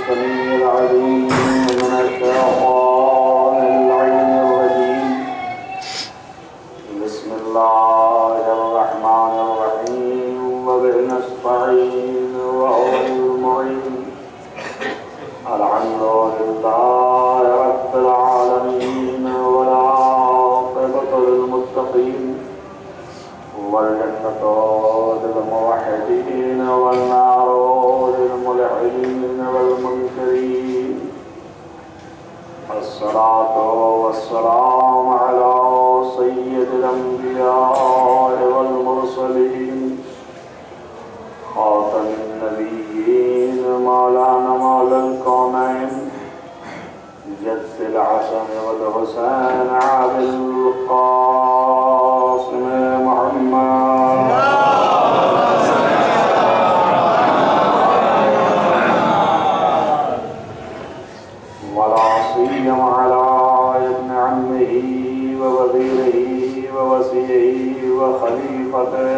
السميع العليم من الشيطان اللعين الرجيم. بسم الله الرحمن الرحيم وبه نستعين وهو المعين. الحمد لله رب العالمين والعاقبة للمتقين والجنة للموحدين والنار للملحدين والمنكرين. الصلاة والسلام على سيد الأنبياء والمرسلين خاتم النبيين مولانا مولى الكونين جد الحسن والحسين عبد القاسم محمد ولا سيما على ابن عمه ووزيره ووصيه وخليفته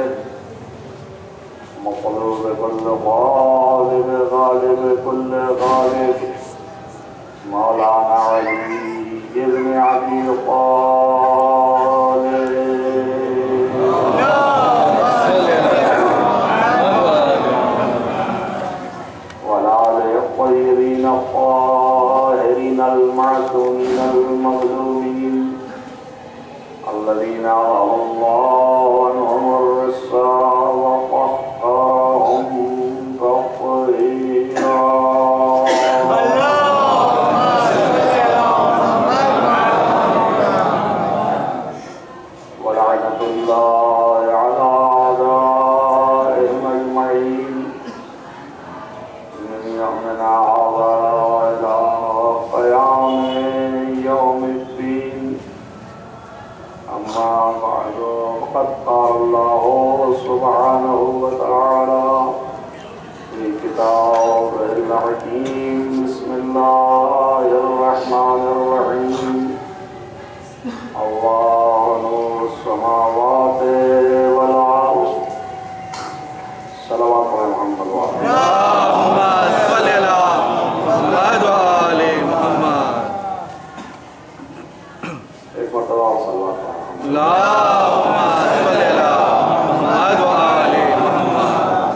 مطلوب كل غالب غالب كل غالب مولانا علي بن ابي طالب والآل الطيبين الطاهرين المعصومين المظلومين الذين أظهر الله عنهم الرسا وطهرهم تطهيرا. ولعنة الله على أعدائهم أجمعين من يومنا هذا إلى قيام يوم الدين. أما بعد فقد قال الله سبحانه وتعالى في كتابه الحكيم. بسم الله الرحمن الرحيم. الله نور السماوات والأرض. صلوات محمد وعلى اللهم صل على محمد وآل محمد. ایک مرتبہ صلوات اللهم صل على محمد وآل محمد.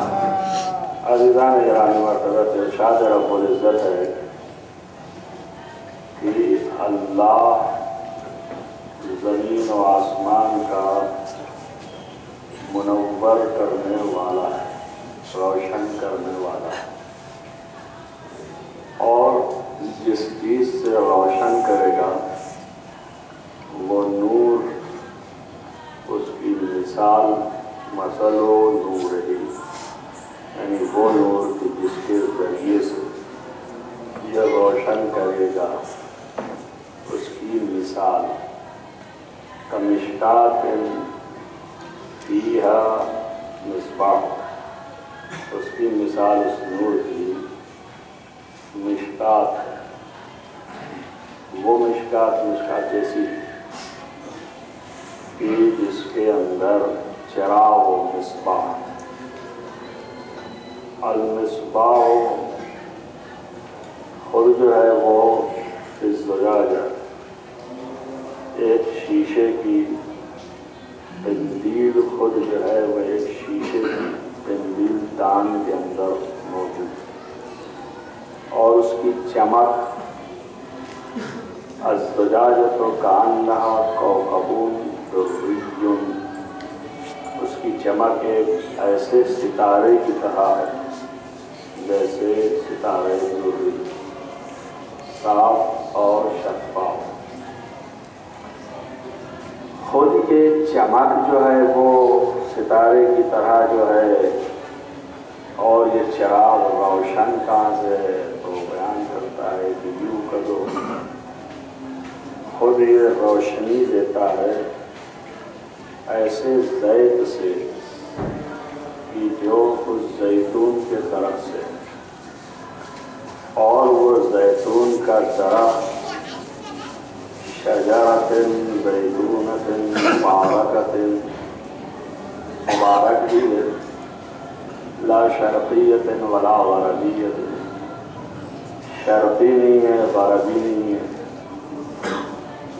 عزیزان گرامی مرتبہ ارشاد رب العزت ہے کہ اللہ زمین و آسمان کا منور کرنے والا ہے، روشن کرنے والا ہے، اور جس چیز سے روشن کرے گا وہ نور، اس کی مثال مثل و نور ہی، یعنی وہ نور کہ جس کے ذریعے سے یہ روشن کرے گا اس کی مثال کمشکات فیہا مصباح، اس کی مثال اس نور کی مشکات ہے. وہ مشکات جیسی کہ جس کے اندر چراغ و مصباح. المصباح خود جو ہے وہ زجاجہ، ایک شیشے کی قندیل خود جو ہے وہ ایک شیشے کی قندیل دان کے اندر موجود ہے، اور اس کی چمک الزجاجۃ کأنہا کوکب دری، اس کی چمک ایک ایسے ستارے کی طرح ہے جیسے ستارے دری، صاف اور شفاف. خود کے چمک جو ہے وہ ستارے کی طرح جو ہے، اور یہ چراغ روشن کہاں سے ہے تو بیان کرتا ہے کہ یوں کرو خود یہ روشنی دیتا ہے ایسے زیت سے کہ جو اس زیتون کے درخت سے، اور وہ زیتون کا درخت شجرۃ زیتونۃ مبارکۃ، مبارک بھی ہے، لا شرقیۃ ولا غربیۃ، شرقی نہیں ہے، غربی نہیں ہے،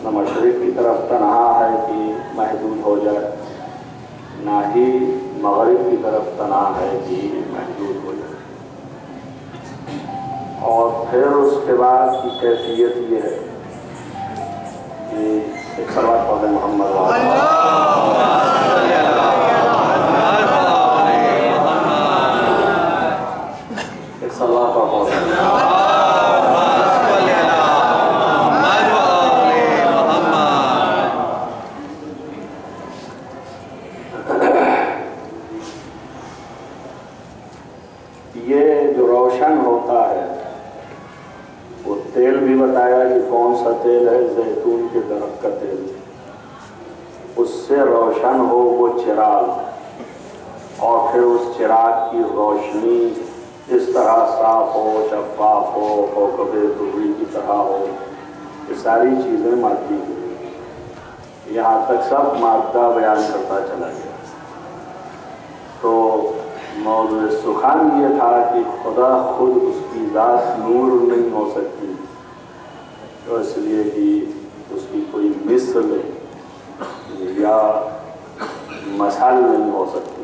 نہ مشرق کی طرف تنہا ہے کہ محدود ہو جائے، نہ ہی مغرب کی طرف تنہا ہے کہ محدود ہو جائے۔ اور پھر اس کے بعد کی کیفیت یہ ہے کہ ایک صلوات پڑھیں محمد ایک صلوات پڑھیں یہ جو روشن ہوتا ہے وہ تیل بھی بتایا کہ کون سا تیل ہے، زیتون کے درخت کا تیل، اس سے روشن ہو وہ چراغ، اور پھر اس چراغ کی روشنی اس طرح صاف ہو، شفاف ہو، کوكب دری کی طرح ہو، یہ ساری چیزیں مادی کی، یہاں تک سب مادہ بیان کرتا چلا گیا۔ تو موضوع سخن یہ تھا کہ خدا خود اس کی ذات نور نہیں ہو سکتی، تو اس لیے کہ اس کی کوئی مثل یا مثال نہیں ہو سکتی۔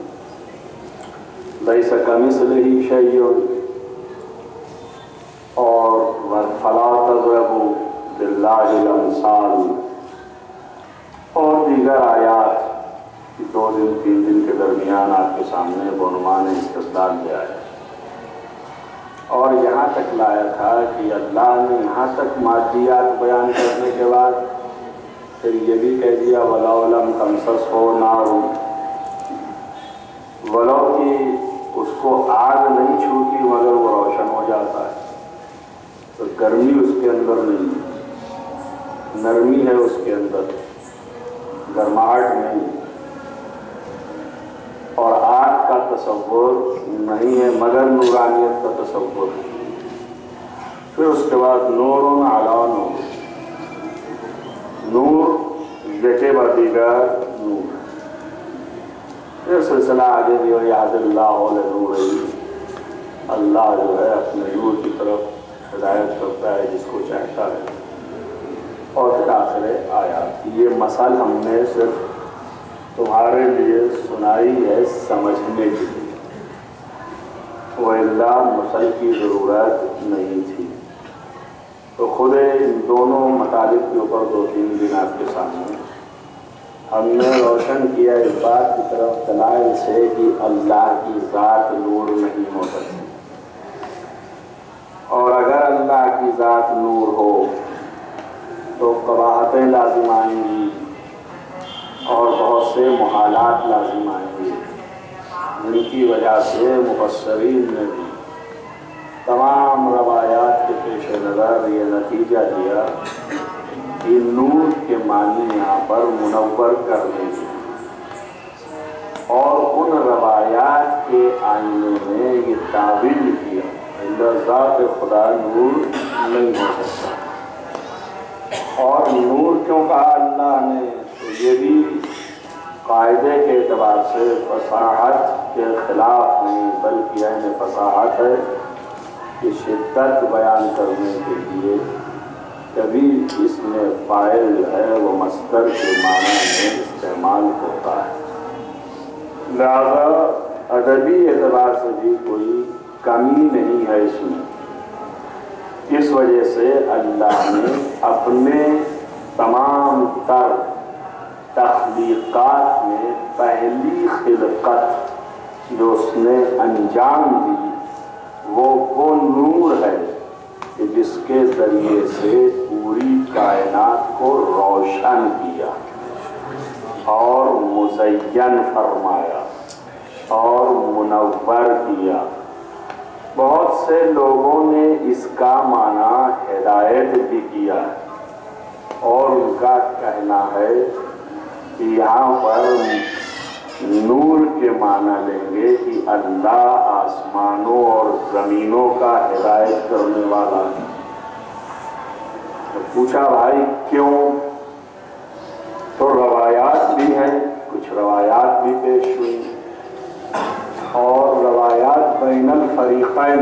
لیس کمثلہ شیء اور فلا تضربوا للہ الامثال اور دیگر آیات 2 دن 3 دن کے درمیان آپ کے سامنے بعنوان استدلال لے آیا، اور یہاں تک لایا تھا کہ اللہ نے یہاں تک مادیات بیان کرنے کے بعد پھر یہ بھی کہہ دیا وَلَوْ لَمْ تَمْسَسْهُ نَارٌ، ولو کہ اس کو آگ نہیں چھوتی مگر وہ روشن ہو جاتا ہے، تو گرمی اس کے اندر نہیں ہے، نرمی ہے اس کے اندر، گرماہٹ نہیں، اور آگ کا تصور نہیں ہے مگر نورانیت کا تصور۔ پھر اس کے بعد نور علی نور، نور یکے بعد دیگر نور، پھر سلسلہ آگے بھی یعد اللہ لنورہ، اللہ جو ہے اپنے نور کی طرف ہدایت کرتا ہے جس کو چاہتا ہے، اور پھر آخر آیات۔ یہ مثال ہم نے صرف تمہارے لیے سنائی ہے سمجھنے کے لیے، وَإِلَّا مثل کی ضرورت نہیں تھی۔ تو خود ان دونوں مطالب کے اوپر 2-3 دن آپ کے سامنے ہم نے روشن کیا اس بات کی طرف دلائل سے کہ اللہ کی ذات نور نہیں ہو سکتی، اور اگر اللہ کی ذات نور ہو تو قباحتیں لازم آئیں گی اور بہت سے محالات لازم آئیں گے، جن کی وجہ سے مفسرین نے بھی تمام روایات کے پیش نظر یہ نتیجہ دیا کہ نور کے معنی یہاں پر منور کرنے کے، اور ان روایات کے آئینے میں یہ تعبیر کیا ذات خدا نور نہیں ہو سکتا۔ اور نور کیوں کہا اللہ نے، تو یہ بھی قاعدے کے اعتبار سے فصاحت کے خلاف نہیں بلکہ عین فصاحت ہے کہ شدت بیان کرنے کے لیے کبھی اس میں فاعل جو ہے وہ مصدر کے معنی میں استعمال ہوتا ہے، لہذا ادبی اعتبار سے بھی کوئی کمی نہیں ہے اس میں۔ اس وجہ سے اللہ نے اپنے تمام تر تخلیقات میں پہلی خلقت جو اس نے انجام دی وہ نور ہے کہ جس کے ذریعے سے پوری کائنات کو روشن کیا اور مزین فرمایا اور منور کیا۔ بہت سے لوگوں نے اس کا معنی ہدایت بھی کیا ہے، اور ان کا کہنا ہے کہ یہاں پر نور کے معنی لیں گے کہ اللہ آسمانوں اور زمینوں کا ہدایت کرنے والا ہے۔ تو پوچھا بھائی کیوں؟ تو روایات بھی ہیں، کچھ روایات بھی پیش ہوئی، اور روایات بین الفریقین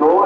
2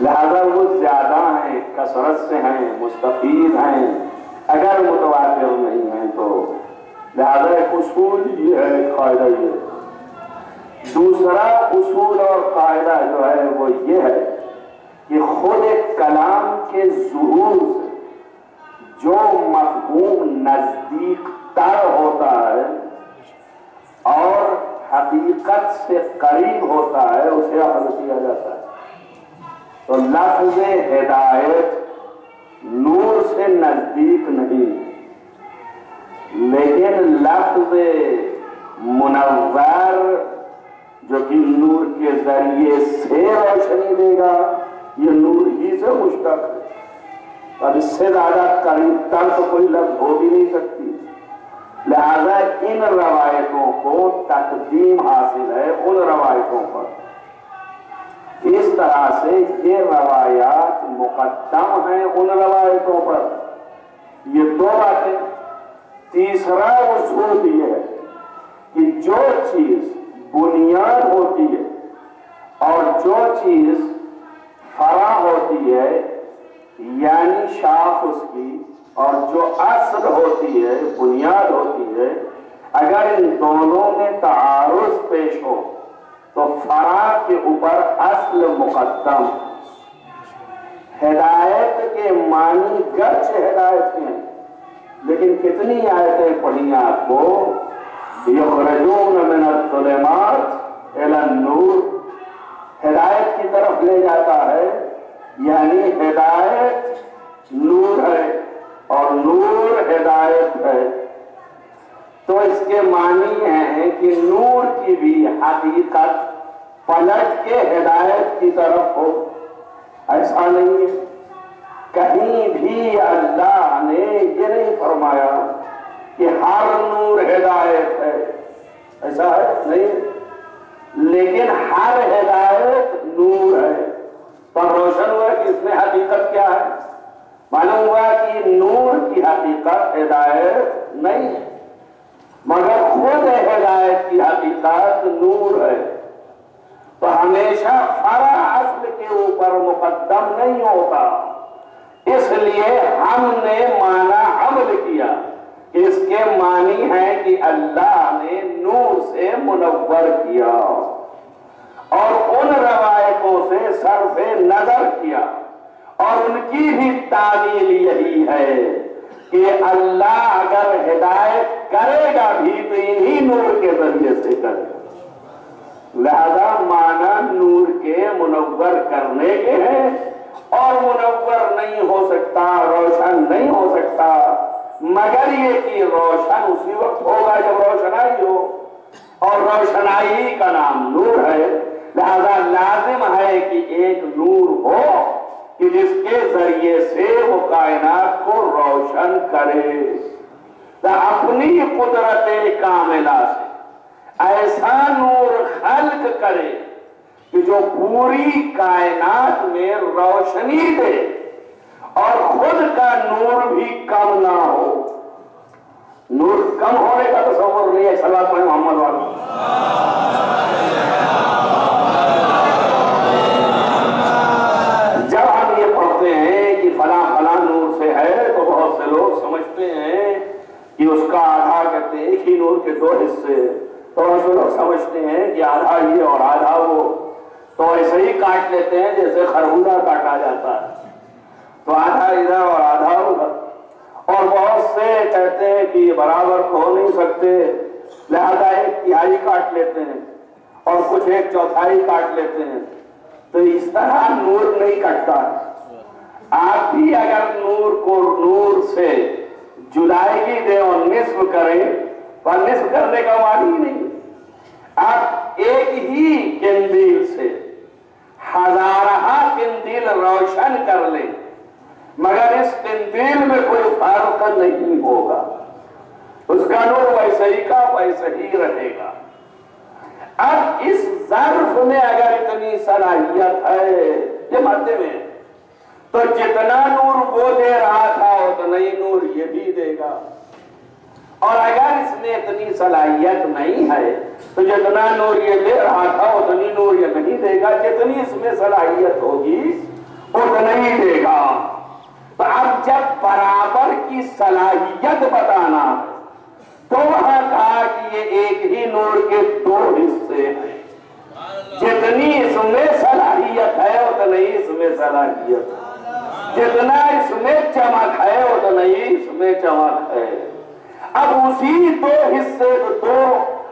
لہذا وہ زیادہ ہیں، کثرت سے ہیں، مستفید ہیں، اگر متواتر نہیں ہیں تو لہذا ایک اصول یہ ہے، ایک قاعدہ یہ ہے۔ دوسرا اصول اور قاعدہ جو ہے وہ یہ ہے کہ خود کلام کے ظہور سے جو مفہوم نزدیک تر ہوتا ہے اور حقیقت سے قریب ہوتا ہے اسے اخذ کیا جاتا ہے۔ تو لفظ ہدایت نور سے نزدیک نہیں، لیکن لفظ منور جو کہ نور کے ذریعے سے روشنی دے گا یہ نور ہی سے مشتق ہے، اور اس سے زیادہ قریب تر تو کوئی لفظ ہو بھی نہیں سکتی۔ لہذا ان روایتوں کو تقدیم حاصل ہے ان روایتوں پر، اس طرح سے یہ روایات مقدم ہیں ان روایتوں پر۔ یہ دو باتیں۔ تیسرا اصول یہ ہے کہ جو چیز بنیاد ہوتی ہے اور جو چیز فرع ہوتی ہے یعنی شاخ اس کی، اور جو اصل ہوتی ہے بنیاد ہوتی ہے، اگر ان دونوں میں تعارض پیش ہو تو فرع کے اوپر اصل مقدم۔ ہدایت کے معنی گرچہ ہدایت کے ہیں، لیکن کتنی آیتیں پڑھی آپ کو، یخرجون من الظلمات الی النور، ہدایت کی طرف لے جاتا ہے، یعنی ہدایت نور ہے اور نور ہدایت ہے۔ تو اس کے معنی ہیں کہ نور کی بھی حقیقت پلٹ کے ہدایت کی طرف ہو، ایسا نہیں ہے۔ کہیں بھی اللہ نے یہ نہیں فرمایا کہ ہر نور ہدایت ہے، ایسا ہے نہیں، لیکن ہر ہدایت نور ہے۔ پر روشن ہوا کہ اس میں حقیقت کیا ہے، معلوم ہوا کہ نور کی حقیقت ہدایت نہیں ہے، مگر خود ہدایت کی حقیقت نور ہے۔ تو ہمیشہ فرع اصل کے اوپر مقدم نہیں ہوتا، اس لیے ہم نے معنی حمل کیا کہ اس کے معنی ہے کہ اللہ نے نور سے منور کیا، اور ان روایتوں سے صرف نظر کیا، اور ان کی بھی تعبیر یہی ہے کہ اللہ اگر ہدایت کرے گا بھی تو انہی نور کے ذریعے سے کرے گا۔ لہذا معنی نور کے منور کرنے کے ہیں، اور منور نہیں ہو سکتا، روشن نہیں ہو سکتا، مگر یہ کہ روشن اسی وقت ہوگا جب روشنائی ہو، اور روشنائی کا نام نور ہے۔ لہذا لازم ہے کہ ایک نور ہو کہ جس کے ذریعے سے وہ کائنات کو روشن کرے، تو اپنی قدرت کاملہ سے ایسا نور خلق کرے کہ جو پوری کائنات میں روشنی دے اور خود کا نور بھی کم نہ ہو۔ نور کم ہونے کا تصور نہیں ہے۔ صلوات پڑھیں محمد والا۔ جب ہم یہ پڑھتے ہیں کہ فلاں فلاں نور سے ہے تو بہت سے لوگ سمجھتے ہیں کہ اس کا آدھا کہتے ہیں ایک ہی نور کے دو حصے، تو بہت سے لوگ سمجھتے ہیں کہ آدھا یہ اور آدھا وہ، تو ایسے ہی کاٹ لیتے ہیں جیسے خربوزہ کاٹا جاتا ہے، تو آدھا ادھر اور آدھا ادھر، اور بہت سے کہتے ہیں کہ یہ برابر ہو نہیں سکتے، لہذا ایک تہائی کاٹ لیتے ہیں اور کچھ ایک چوتھائی کاٹ لیتے ہیں۔ تو اس طرح نور نہیں کٹتا۔ آپ بھی اگر نور کو نور سے جدائیگی دیں اور نصف کریں تو نصف کرنے کا معنی ہی نہیں۔ آپ ایک ہی قندیل سے ہزارہ قندیل روشن کر لیں مگر اس قندیل میں کوئی فرق نہیں ہوگا، اس کا نور ویسے ہی کا ویسے ہی رہے گا۔ اب اس ظرف میں اگر اتنی صلاحیت ہے یہ مادے میں، تو جتنا نور وہ دے رہا تھا اتنا ہی نور یہ بھی دے گا، اور اگر اس میں اتنی صلاحیت نہیں ہے تو جتنا نور یہ دے رہا تھا اتنی نور یہ نہیں دے گا۔ جتنی اس میں صلاحیت ہوگی اتنا ہی دے گا۔ تو اب جب برابر کی صلاحیت بتانا تو وہاں کہا کہ یہ ایک ہی نور کے دو حصے ہیں، جتنی اس میں صلاحیت ہے اتنا ہی اس میں صلاحیت ہے، جتنا اس میں چمک ہے اتنا ہی اس میں چمک ہے۔ اب اسی دو حصے دو،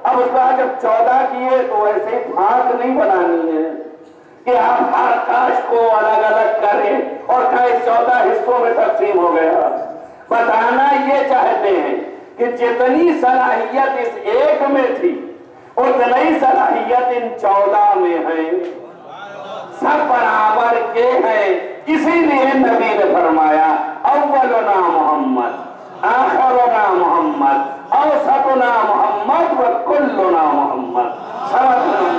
اب اس کا جب 14 کیے تو ایسے ہی بھانت نہیں بنانی ہے کہ آپ ہر کاش کو الگ الگ کریں اور کہیں 14 حصوں میں تقسیم ہو گیا۔ بتانا یہ چاہتے ہیں کہ جتنی صلاحیت اس ایک میں تھی اتنی صلاحیت ان 14 میں ہے، سب برابر کے ہیں۔ اسی لیے نبی نے فرمایا اولنا محمد، آخرنا محمد، اوسطنا محمد وکلنا محمد، سبقنا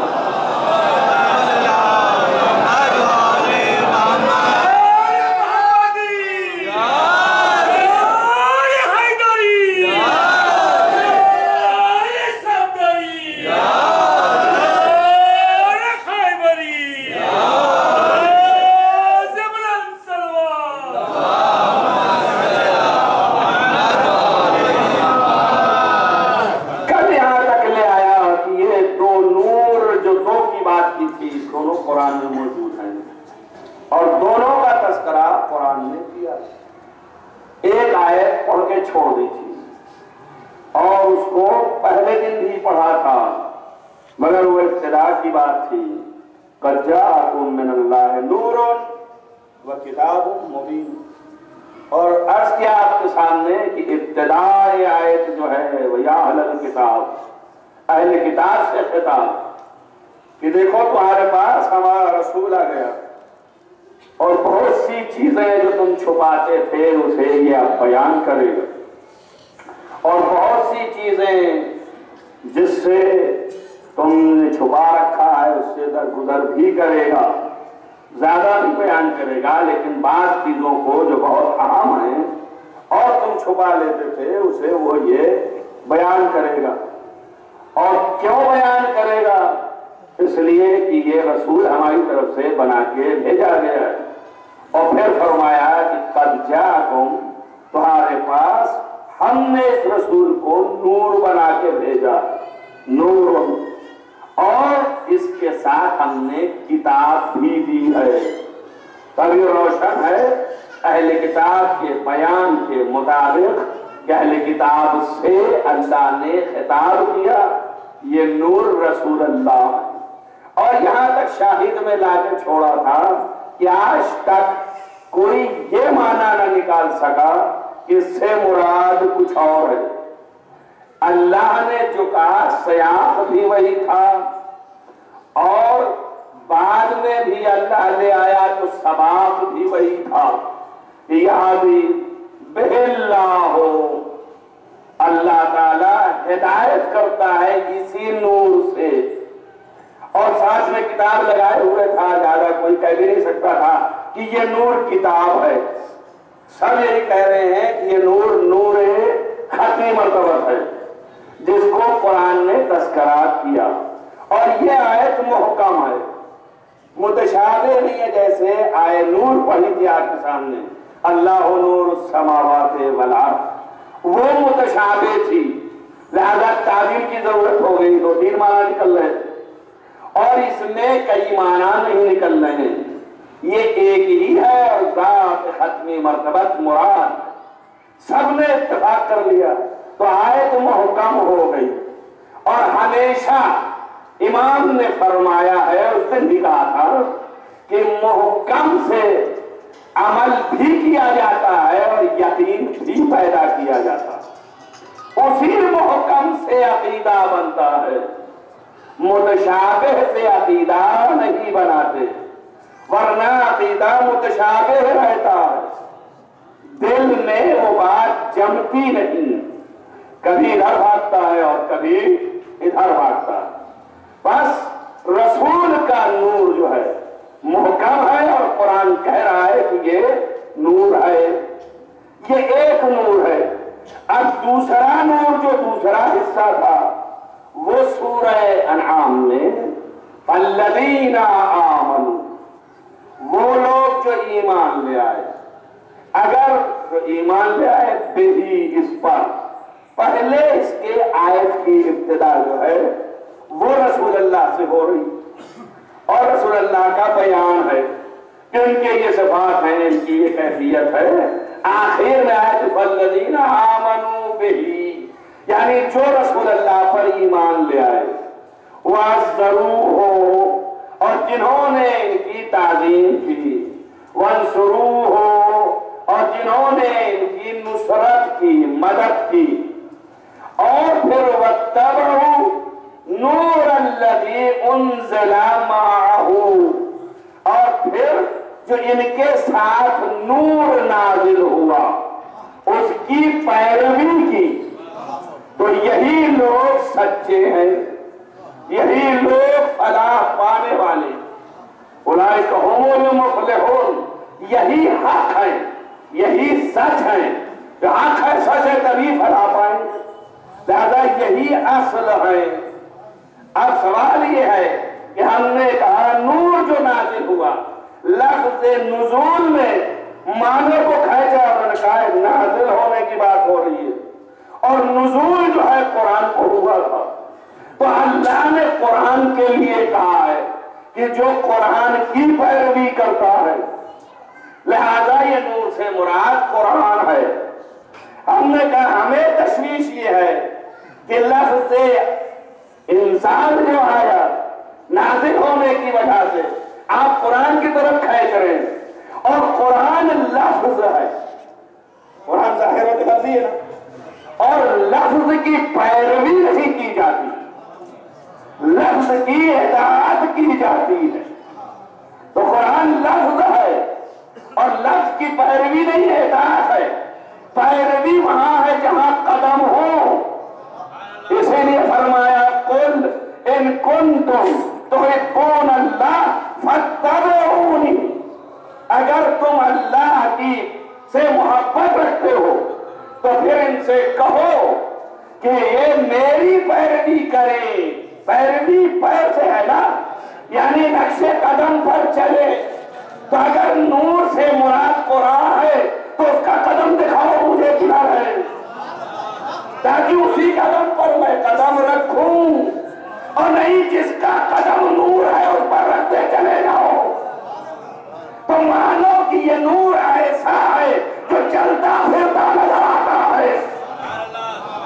قرآن میں موجود ہیں اور دونوں کا تذکرہ قرآن نے کیا۔ ایک آیت پڑھ کے چھوڑ دی تھی اور اس کو پہلے دن بھی پڑھا تھا، مگر وہ ابتدا کی بات تھی، قد جاءکم من اللہ نور وکتاب مبین، اور عرض کیا آپ کے سامنے کہ ابتدائی آیت جو ہے وہ یا اہل الکتاب، اہل کتاب سے خطاب کہ دیکھو تمہارے پاس ہمارا رسول آ گیا اور بہت سی چیزیں جو تم چھپاتے تھے اسے یہ اب بیان کرے گا، اور بہت سی چیزیں جس سے تم نے چھپا رکھا ہے اس سے درگزر بھی کرے گا، زیادہ بھی بیان کرے گا، لیکن بعض چیزوں کو جو بہت اہم ہیں اور تم چھپا لیتے تھے اسے وہ یہ بیان کرے گا۔ اور کیوں بیان کرے گا؟ اس لیے کہ یہ رسول ہماری طرف سے بنا کے بھیجا گیا ہے۔ اور پھر فرمایا کہ قد جاءکم، تمہارے پاس ہم نے اس رسول کو نور بنا کے بھیجا، نور، اور اس کے ساتھ ہم نے کتاب بھی دی ہے۔ تبھی روشن ہے اہل کتاب کے بیان کے مطابق کہ اہل کتاب سے اللہ نے خطاب کیا، یہ نور رسول اللہ ہے۔ اور یہاں تک شاہد میں لا کے چھوڑا تھا کہ آج تک کوئی یہ معنی نہ نکال سکا کہ اس سے مراد کچھ اور ہے۔ اللہ نے جو کہا سیاق بھی وہی تھا، اور بعد میں بھی اللہ لے آیا تو سباق بھی وہی تھا۔ یہاں بھی بِاللَّهُ، اللہ تعالی ہدایت کرتا ہے اسی نور سے، اور ساتھ میں کتاب لگائے ہوئے تھا، زیادہ کوئی کہہ بھی نہیں سکتا تھا کہ یہ نور کتاب ہے۔ سب یہی کہہ رہے ہیں کہ یہ نور نور ختمی مرتبت ہے جس کو قرآن نے تذکرہ کیا، اور یہ آیت محکم ہے، متشابہ نہیں ہے۔ جیسے آئے نور پڑھی تھی آپ کے سامنے، اللہ نور السماوات والارض، وہ متشابہ تھی، لہذا تعبیر کی ضرورت ہو گئی، دو تین معنی نکل رہے تھے، اور اس میں کئی معنی نہیں نکل رہے ہیں، یہ ایک ہی ہے اور ذات ختمی مرتبت مراد، سب نے اتفاق کر لیا تو آیت محکم ہو گئی۔ اور ہمیشہ امام نے فرمایا ہے، اس نے بھی کہا تھا کہ محکم سے عمل بھی کیا جاتا ہے اور یقین بھی پیدا کیا جاتا ہے، اسی محکم سے عقیدہ بنتا ہے، متشابہ سے عقیدہ نہیں بناتے، ورنہ عقیدہ متشابہ رہتا ہے، دل میں وہ بات جمتی نہیں، کبھی ادھر بھاگتا ہے اور کبھی ادھر بھاگتا ہے۔ بس رسول کا نور جو ہے محکم ہے، اور قرآن کہہ رہا ہے کہ یہ نور ہے، یہ ایک نور ہے۔ اب دوسرا نور جو دوسرا حصہ تھا وہ سورہ انعام میں الذین آمنوا، وہ لوگ جو ایمان لے آئے، اگر ایمان لے آئے بہی اس پر، پہلے اس کے آیت کی ابتدا جو ہے وہ رسول اللہ سے ہو رہی، اور رسول اللہ کا بیان ہے کہ ان کے یہ صفات ہیں، ان کی یہ کیفیت ہے۔ آخر میں آیت فالذین آمنوا بہی، یعنی جو رسول اللہ پر ایمان لے آئے، وَعَزَّرُوهُ، اور جنہوں نے ان کی تعظیم کی، وَانْصُرُوهُ، اور جنہوں نے ان کی نصرت کی، مدد کی، اور پھر وَاتَّبَعُوا نُورَ الَّذِي أُنزِلَ مَعَهُ، اور پھر جو ان کے ساتھ نور نازل ہوا اس کی پیروی کی، تو یہی لوگ سچے ہیں، یہی لوگ فلاح پانے والے، اولئک هم المفلحون، یہی حق ہے، یہی سچ ہے، جو حق ہے سچ ہے تبھی فلاح پائیں گے، لہذا یہی اصل ہے۔ اب سوال یہ ہے کہ ہم نے کہا نور جو نازل ہوا، لفظ نزول میں معنی کو کھینچا اور نے کہا نازل ہونے کی بات ہو رہی ہے، اور نزول جو ہے قرآن کو ہوا تھا، تو اللہ نے قرآن کے لیے کہا ہے کہ جو قرآن کی پیروی کرتا ہے، لہذا یہ نور سے مراد قرآن ہے۔ ہم نے کہا ہمیں تشویش یہ ہے کہ لفظ انسان جو آیا نازل ہونے کی وجہ سے آپ قرآن کی طرف کھینچ رہے ہیں، اور قرآن لفظ ہے، قرآن ظاہر و لفظی ہے نا، اور لفظ کی پیروی نہیں کی جاتی، لفظ کی اطاعت کی جاتی ہے، تو قرآن لفظ ہے اور لفظ کی پیروی نہیں ہے، اطاعت ہے۔ پیروی وہاں ہے جہاں قدم ہو، اسی لیے فرمایا قل ان کنتم تحبون اللہ فاتبعونی، اگر تم اللہ کی سے محبت رکھتے ہو تو پھر ان سے کہو کہ یہ میری پیروی کریں۔ پیروی پیر سے ہے نا، یعنی نقش قدم پر چلے، تو اگر نور سے مراد قرآن ہے تو اس کا قدم دکھاؤ مجھے کیا ہے، تاکہ اسی قدم پر میں قدم رکھوں، اور نہیں جس کا قدم نور ہے اس پر رکھتے چلے جاؤ۔ تو مانو کہ یہ نور ایسا ہے جو چلتا پھرتا نظر آتا ہے،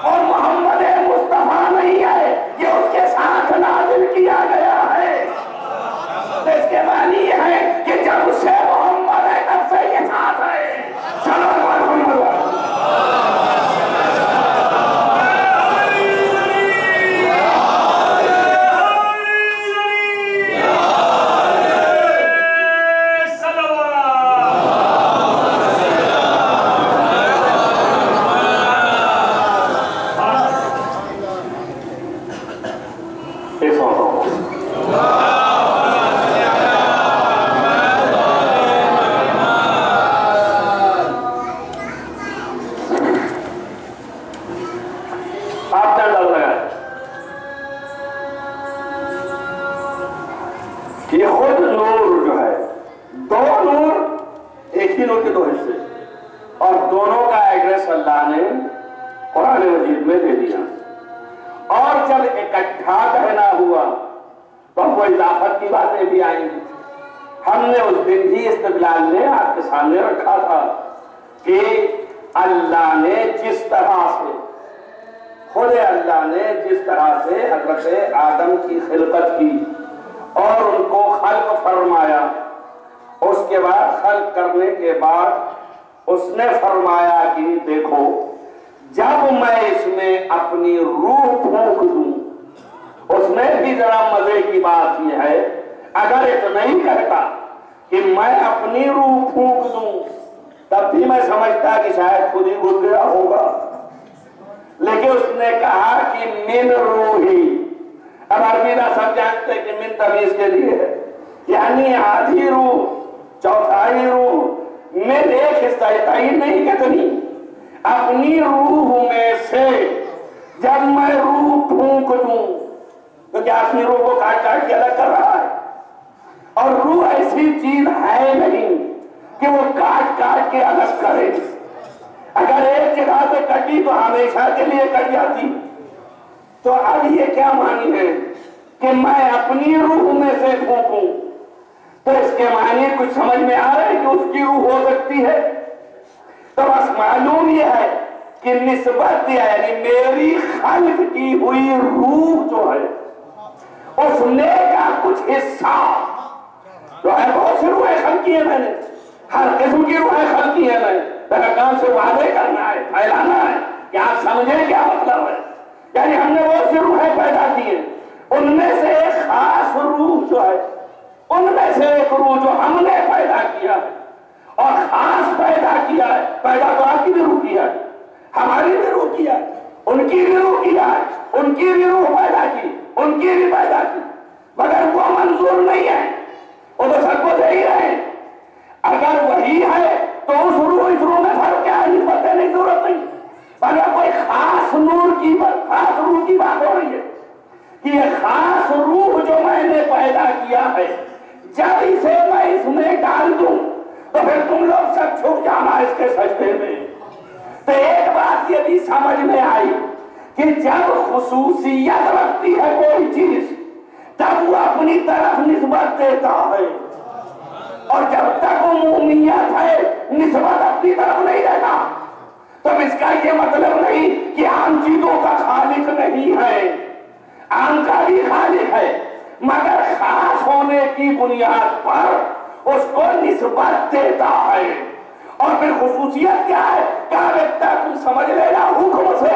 اور محمد مصطفیٰ نہیں ہے، یہ اس کے ساتھ نازل کیا گیا ہے۔ تو اس کے معنی یہ ہے کہ جب سے محمد ہے تب سے یہ ساتھ ہے۔ چلو آدم کی خلقت کی اور ان کو خلق فرمایا، اس کے بعد خلق کرنے کے بعد اس نے فرمایا کہ دیکھو جب میں اس میں اپنی روح پھونک دوں، اس میں بھی ذرا مزے کی بات یہ ہے، اگر اتنا ہی کرتا کہ میں اپنی روح پھونک دوں تب بھی میں سمجھتا کہ شاید خود ہی گھس گیا ہوگا، لیکن اس نے کہا کہ من روحی، اب عربی نہ سب جانتے کہ من تمیز کے لیے ہے، یعنی آدھی روح، چوتھائی روح، من ایک حصہ تعین نہیں کتنی، اپنی روح میں سے جب میں روح پھونک دوں تو کیا اپنی روح کو کاٹ کاٹ کے الگ کر رہا ہے؟ اور روح ایسی چیز ہے نہیں کہ وہ کاٹ کاٹ کے الگ کرے. اگر ایک جگہ سے کٹی تو ہمیشہ کے لیے کٹ جاتی. تو اب یہ کیا معنی ہے کہ میں اپنی روح میں سے پھونکوں؟ تو اس کے معنی کچھ سمجھ میں آ رہا ہے کہ اس کی روح ہو سکتی ہے. تو بس معلوم یہ ہے کہ نسبت یعنی میری خلق کی ہوئی روح جو ہے اس نے کا کچھ حصہ جو ہے، بہت سی روحیں خلق کی ہیں میں نے، ہر قسم کی روحیں خلق کی ہیں میں نے. میرا کام سے واضح کرنا ہے، پھیلانا ہے کہ آپ سمجھیں کیا مطلب ہے. یعنی ہم نے بہت سی روحیں پیدا کی ہیں، ان میں سے ایک خاص روح جو ہے، ان میں سے ایک روح جو ہم نے پیدا کیا ہے اور خاص پیدا کیا ہے. پیدا تو آپ کی بھی روح کیا ہے، ہماری بھی روح کیا ہے، ان کی بھی روح کیا ہے، ان کی بھی روح پیدا کی، ان کی بھی پیدا کی، مگر وہ منظور نہیں ہے. وہ تو سب کو دے ہی رہے ہیں. اگر وہی ہے تو اس روح میں فرق کیا ہے؟ نسبت دینے کی ضرورت نہیں. مگر کوئی خاص نور کی خاص روح کی بات ہو رہی ہے کہ یہ خاص روح جو میں نے پیدا کیا ہے، جب اسے میں اس میں ڈال دوں تو پھر تم لوگ سب چھپ جانا اس کے سجدے میں. تو ایک بات یہ بھی سمجھ میں آئی کہ جب خصوصیت رکھتی ہے کوئی چیز تب وہ اپنی طرف نسبت دیتا ہے، اور جب تک عمومیت ہے نسبت اپنی طرف نہیں دیتا. تو اس کا یہ مطلب نہیں کہ عام چیزوں کا خالق نہیں ہے، عام کا بھی خالق ہے، مگر خاص ہونے کی بنیاد پر اس کو نسبت دیتا ہے. اور پھر خصوصیت کیا ہے؟ تم سمجھ لینا حکم سے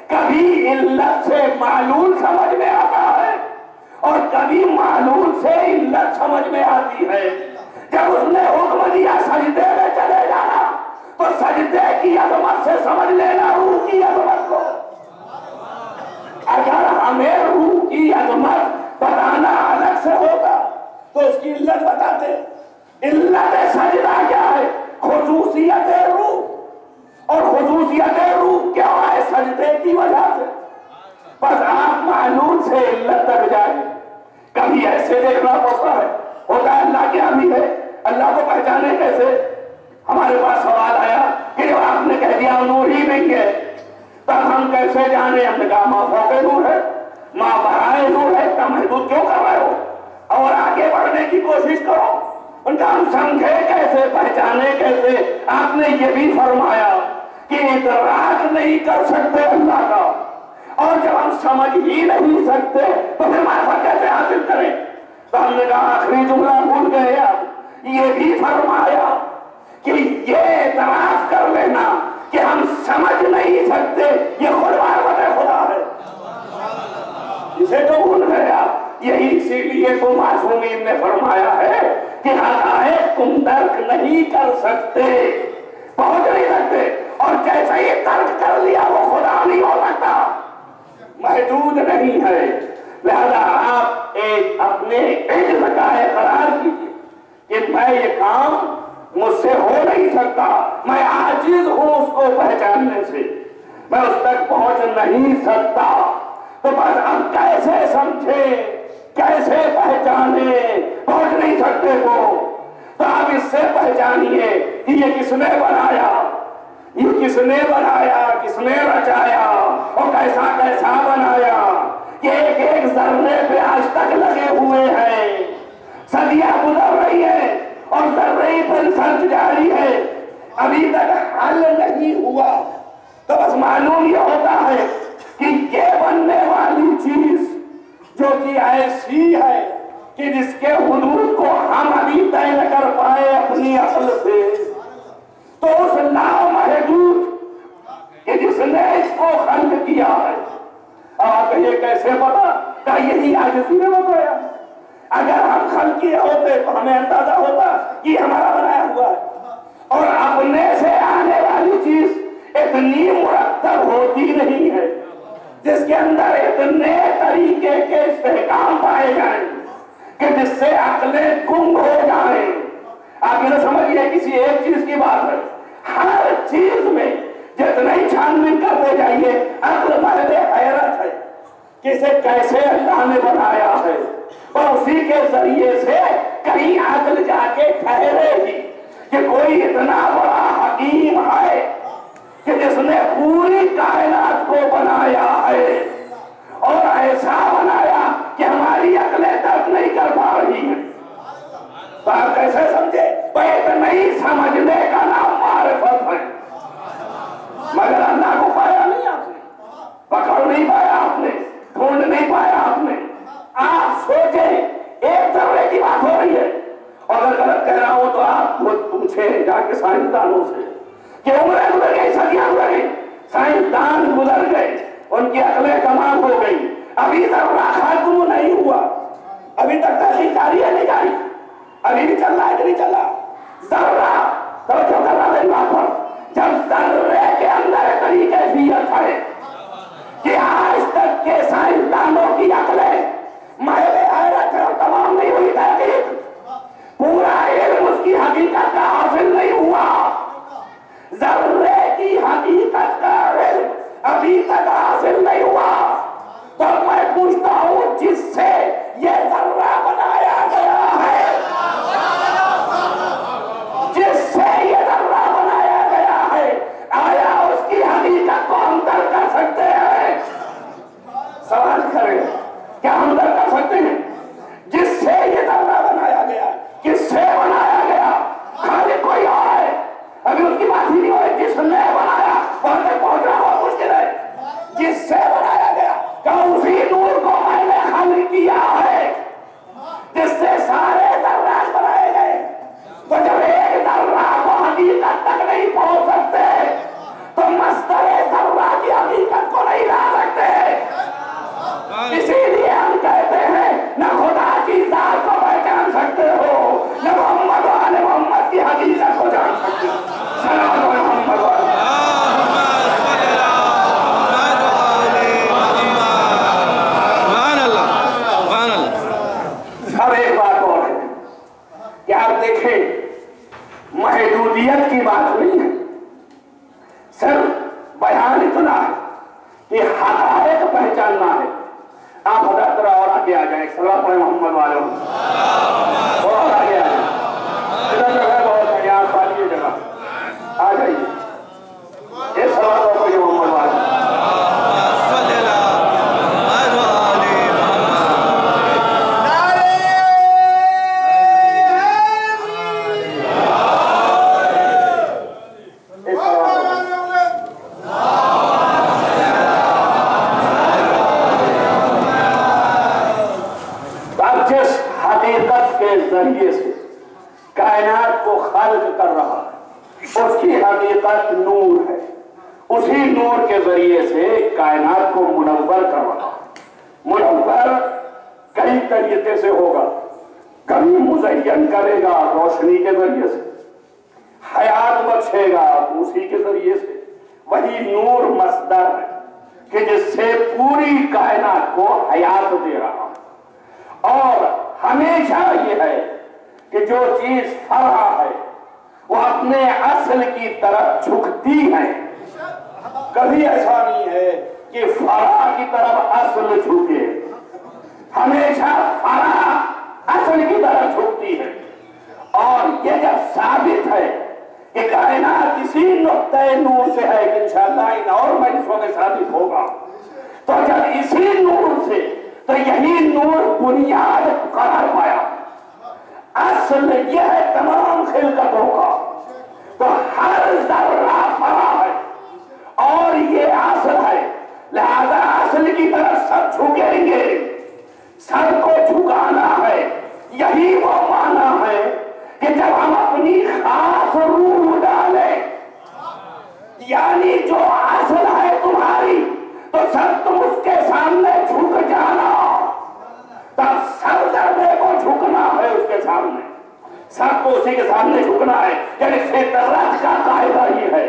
کبھی علت سے معلول سمجھ میں آتا ہے اور کبھی معلول سے علت سمجھ میں آتی ہے. جب اس نے حکم دیا سجدے میں چلے جانا تو سجدے کی عظمت سے سمجھ لینا روح کی عظمت کو. اگر ہمیں روح کی عظمت بتانا الگ سے ہوتا تو اس کی علت بتاتے. علت سجدہ کیا ہے؟ خصوصیت روح، اور خصوصیت روح کیا ہے؟ سجدے کی وجہ سے. بس آپ معلوم سے علت تک جائیں. کبھی ایسے دیکھنا پڑتا ہے، ہوتا ہے اللہ کیا بھی ہے، اللہ کو پہچانے کیسے؟ ہمارے پاس سوال آیا کہ جب آپ نے کہہ دیا نور ہی نہیں ہے تب ہم کیسے جانے؟ ہم نے کہا ماں فوق نور ہے، ماں برائے نور ہے. اتنا محدود کیوں کر رہے ہو؟ اور آگے بڑھنے کی کوشش کرو. ان کا ہم سمجھے کیسے، پہچانے کیسے؟ آپ نے یہ بھی فرمایا کہ ادراک نہیں کر سکتے اللہ کا، اور جب ہم سمجھ ہی نہیں سکتے تو پھر معرفت کیسے حاصل کریں؟ تو ہم نے کہا آخری جملہ بھول گئے آپ، یہ بھی فرمایا کہ یہ اعتراف کر لینا کہ ہم سمجھ نہیں سکتے یہ خود معرفت خدا ہے. اسے تو بھول گئے آپ. یہی اسی لیے تو معصومین نے فرمایا ہے کہ حقائق تم درک نہیں کر سکتے، پہنچ نہیں سکتے، اور جیسا یہ ترک کر لیا وہ خدا نہیں ہو سکتا، محدود نہیں ہے. لہذا آپ ایک اپنے عجز کا اقرار کیجیے کہ میں یہ کام مجھ سے ہو نہیں سکتا، میں عاجز ہوں اس کو پہچاننے سے، میں اس تک پہنچ نہیں سکتا. تو بس اب کیسے سمجھے، کیسے پہچانے؟ پہنچ نہیں سکتے تو آپ اس سے پہچانیے کہ یہ کس نے بنایا، یہ کس نے بنایا، کس نے رچایا، اور کیسا کیسا بنایا. کہ ایک ایک ذرے پہ آج تک لگے ہوئے ہیں، صدیاں گزر رہی ہیں اور ذرے پر ریسرچ جاری ہے، ابھی تک حل نہیں ہوا. تو بس معلوم یہ ہوتا ہے کہ یہ بننے والی چیز جو کہ ایسی ہے کہ جس کے حدود کو ہم ابھی طے نہ کر پائے اپنی عقل سے، تو اس لامحدود کہ جس نے اس کو خلق کیا ہے، آپ یہ کیسے پتا؟ کہ یہی عاجزی نے بتایا. اگر ہم خلق کیے ہوتے تو ہمیں اندازہ ہوتا کہ ہمارا بنایا ہوا ہے. اور اپنے سے آنے والی چیز اتنی مرتب ہوتی نہیں ہے جس کے اندر اتنے طریقے کے استحکام پائے جائیں کہ جس سے عقلیں گم ہو جائیں. آپ یہ سمجھیے کسی ایک چیز کی بات ہے، ہر چیز میں جتنا ہی چھان-بین کرتے جائیے عقل محض حیرت ہے کہ اسے کیسے اللہ نے بنایا ہے، اور اسی کے ذریعے سے کہیں عقل جا کے ٹھہرے گی کہ کوئی اتنا بڑا حکیم ہے کہ جس نے پوری کائنات کو بنایا ہے اور ایسا بنایا کہ ہماری عقلیں درک نہیں کر پا رہی ہیں، تو آپ کیسے سمجھے؟ بیت نہیں سمجھنے کا نام معرفت ہے، مگر اللہ کو پایا نہیں آپ نے، پکڑ نہیں پایا آپ نے، ڈھونڈ نہیں پایا آپ نے۔ آپ سوچیں ایک ذرے کی بات ہو رہی ہے، اور اگر غلط کہہ رہا ہوں تو آپ خود پوچھیں جا کے سائنسدانوں سے کہ عمریں گزر گئی، صدیاں گزر گئی، سائنسدان گزر گئے، ان کی عقلیں تمام ہو گئی، ابھی ذرہ ختم نہیں ہوا، ابھی تک تحقیق جاری ہے نہیں جاری، ابھی بھی چل رہا ہے کہ نہیں چل رہا؟ ذرہ توجہ کر رہا ہے وہاں پر، جب ذرے کے اندر اتنی کیفیت ہے کہ آج تک کے سائنسدانوں کی عقلیں محل حیرت اور تمام نہیں ہوئی تحقیق، پورا علم اس کی حقیقت کا حاصل نہیں ہوا، ذرے کی حقیقت کا علم ابھی تک حاصل نہیں ہوا، تو میں پوچھتا ہوں جس سے یہ ذرہ بنایا گیا ہے، جس سے یہ ذرہ بنایا گیا ہے، آیا اس کی حقیقت کو ہم درک کر سکتے ہیں؟ سوال کریں، کیا ہم درک کر سکتے ہیں؟ جس سے یہ ذرہ بنایا گیا، کس سے بنایا گیا؟ خالق کوئی اور ہے، ابھی اس کی بات ہی نہیں ہوئی، جس نے بنایا وہاں تک پہنچنا بہت مشکل ہے، جس سے بنایا گیا، کہ اسی نور کو میں نے خلق کیا ہے جس سے سارے ذرات بنائے گئے، تو جب ایک ذرہ کو حقیقت تک نہیں پہنچ سکتے تو مصدر ذرہ کی حقیقت کو نہیں لا سکتے، اسی لیے ہم کہتے ہیں نہ خدا کی ذات کو پہچان سکتے ہو، نہ محمد و آل محمد کی حقیقت کو جان سکتے ہو۔ سلام و محمد و آل اب ایک بات اور ہے کہ آپ دیکھیں محدودیت کی بات نہیں ہے، صرف بیان اتنا ہے کہ حقائق پہچاننا ہے۔ آپ حضرت ذرا اور آگے آ جائیں، صلوات پڑھیں محمد والے اور آگے آ جائیں، ادھر جگہ بہت ہے، یہاں خالی جگہ آ جائیے، یہ صلوات پڑھیں محمد والے۔ ذریعے سے کائنات کو خلق کر رہا ہے، اس کی حقیقت نور ہے، اسی نور کے ذریعے سے کائنات کو منور کر رہا ہے۔ منور کئی طریقے سے ہوگا، کبھی مزین کرے گا روشنی کے ذریعے سے، حیات بخشے گا اسی کے ذریعے سے، وہی نور مصدر ہے کہ جس سے پوری کائنات کو حیات دے رہا ہے۔ اور ہمیشہ یہ ہے کہ جو چیز فرع ہے وہ اپنے اصل کی طرف جھکتی ہے، کبھی ایسا نہیں ہے کہ فرع کی طرف اصل جھکے، ہمیشہ فرع اصل کی طرف جھکتی ہے۔ اور یہ جب ثابت ہے کہ کائنات اسی نقطہ نور سے ہے کہ انشاءاللہ ان اور مجلسوں میں ثابت ہوگا، تو جب اسی نور سے، تو یہی نور بنیاد قرار پایا، اصل یہ ہے تمام خلقتوں کا، تو ہر ذرہ فرع ہے اور یہ اصل ہے، لہذا اصل کی طرف سب جھکیں گے، سب کو جھکانا ہے۔ یہی وہ معنی ہے کہ جب ہم اپنی خاص روح ڈالیں، یعنی جو اصل ہے تمہاری، تو سب تم اس کے سامنے جھک جانا، تب سب ذرے کو جھکنا ہے اس کے سامنے، سب کو اسی کے سامنے جھکنا ہے، یعنی فطرت کا قاعدہ یہ ہے۔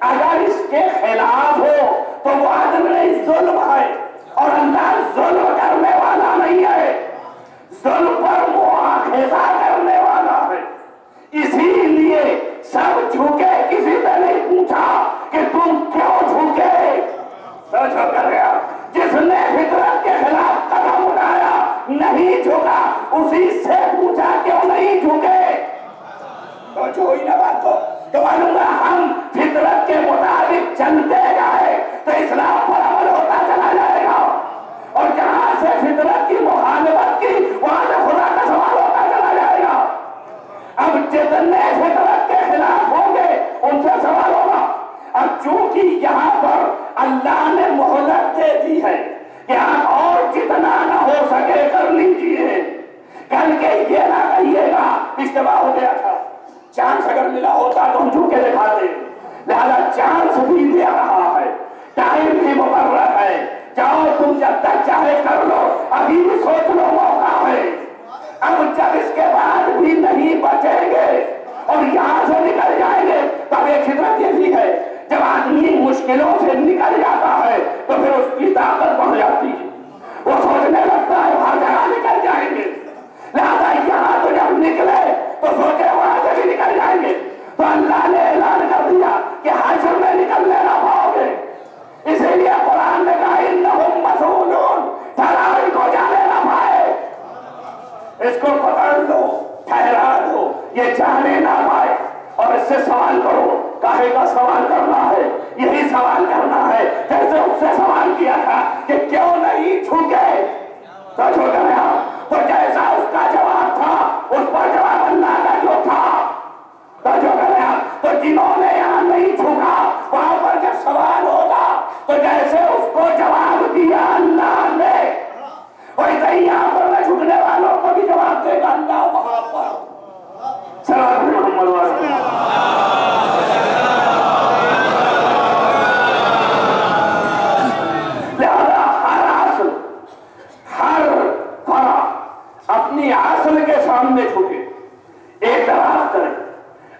اگر اس کے خلاف ہو تو وہ عدل نہیں، ظلم ہے، اور اللہ ظلم کرنے والا نہیں ہے، ظلم پر مواخذہ کرنے والا ہے۔ اسی لیے سب جھکے، کسی نے نہیں پوچھا کہ تم کیوں جھکے، سوچو کر گیا، جس نے فطرت کے خلاف قدم اٹھایا نہیں جھکا، اسی سے پوچھا کیوں نہیں جھکے، تو جو ہی نہ تو معلوم ہم فطرت کے مطابق چلتے جائے تو اسلام پر عمل ہوتا چلا جائے گا، اور جہاں سے فطرت کی مخالفت کی وہاں سے خدا کا سوال ہوتا چلا جائے گا۔ اب جتنے فطرت کے خلاف ہوں گے ان سے سوال ہوگا۔ اب چونکہ یہاں پر اللہ نے مہلت دے دی ہے کہ آپ اور جتنا نہ ہو سکے کر لیجیے، کل کے یہ نہ کہیے گا اجتماع ہو گیا تھا، چانس اگر ملا ہوتا تو ہم جھوک کے دکھاتے، لہذا چانس بھی دے رہا ہے، ٹائم بھی مقرر ہے، جاؤ تم جب تک چاہے کر لو، ابھی بھی سوچ لو، موقع ہے۔ اب جب اس کے بعد بھی نہیں بچیں گے اور یہاں سے نکل جائیں گے، تب ایک فطرت یہ بھی ہے جب آدمی مشکلوں سے نکل جاتا ہے تو پھر اس کی طاقت بڑھ جاتی ہے، وہ سوچنے لگتا ہے ہر جگہ نکل جائیں گے، لہذا یہاں تو جب نکلے تو سوچے وہاں سے بھی نکل جائیں گے، تو اللہ نے اعلان کر دیا کہ حشر میں نکلنے نہ پاؤ گے، اسی لیے قرآن نے کہا انہم مسئولون، ٹھہرا ان کو جانے نہ پائے، اس کو پکڑ لو، ٹھہرا دو، یہ جانے نہ پائے، اور اس سے سوال کرو، کاہے کا سوال کرنا ہے؟ یہی سوال کرنا ہے جیسے اس سے سوال کیا تھا کہ کیوں نہیں جھکے، تو جھک گیا، تو جیسا اس کا جواب تھا اس پر جواب اللہ کا جو تھا تو جھک گیا، تو جنہوں نے یہاں نہیں جھکا وہاں پر جب سوال ہوگا تو جیسے اس کو جواب دیا اللہ نے ویسے ہی یہاں پر نہ جھکنے والوں کو بھی جواب دے گا اللہ وہاں پر۔ سلام محمد واسطہ لہذا ہر اصل ہر فرع اپنی اصل کے سامنے جھکے، اعتراف کرے،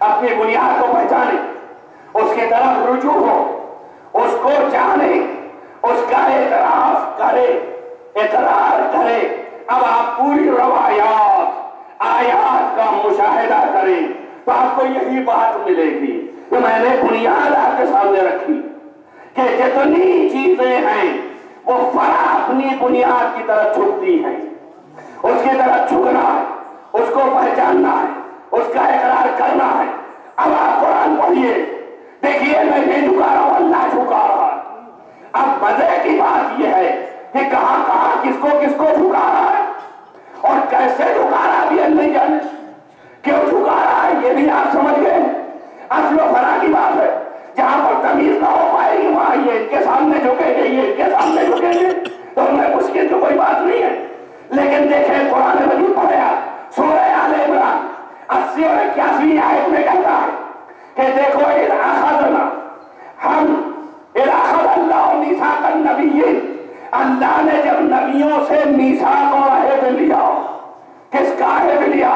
اپنی بنیاد کو پہچانے، اس کی طرف رجوع ہو، اس کو جانے، اس کا اعتراف کرے، اقرار کرے۔ اب آپ پوری روایات آیات کا مشاہدہ کریں تو آپ کو یہی بات ملے گی کہ میں نے بنیاد آپ کے سامنے رکھی کہ جتنی چیزیں ہیں وہ فرع اپنی بنیاد کی طرف جھکتی ہیں، اس کی طرف جھکنا ہے، اس کو پہچاننا ہے، اس کا اقرار کرنا ہے۔ اب آپ قرآن پڑھیے، دیکھیے میں نہیں جھکا رہا ہوں، اللہ جھکا رہا ہے۔ اب مزے کی بات یہ ہے کہ کہاں کہاں کس کو جھکا رہا ہے اور کیسے جھکا رہا بھی نہیں جانے، کیوں جھکا رہا ہے یہ بھی آپ سمجھ گئے۔ اصل و فرع کی بات ہے، جہاں پر تمیز نہ ہو پائے گی وہاں یہ ان کے سامنے جھکیں گے، یہ ان کے سامنے جھکیں گے، تو ان میں مشکل تو کوئی بات نہیں ہے۔ لیکن دیکھیں قرآن مجید پڑھا سورہ آل عمران 80 اور 81 آیت میں کہتا ہے کہ دیکھو اذ اخذنا ہم اذ اخذ اللہ میثاق النبیین، اللہ نے جب نبیوں سے میثاق و عہد لیا، کس کا عہد لیا؟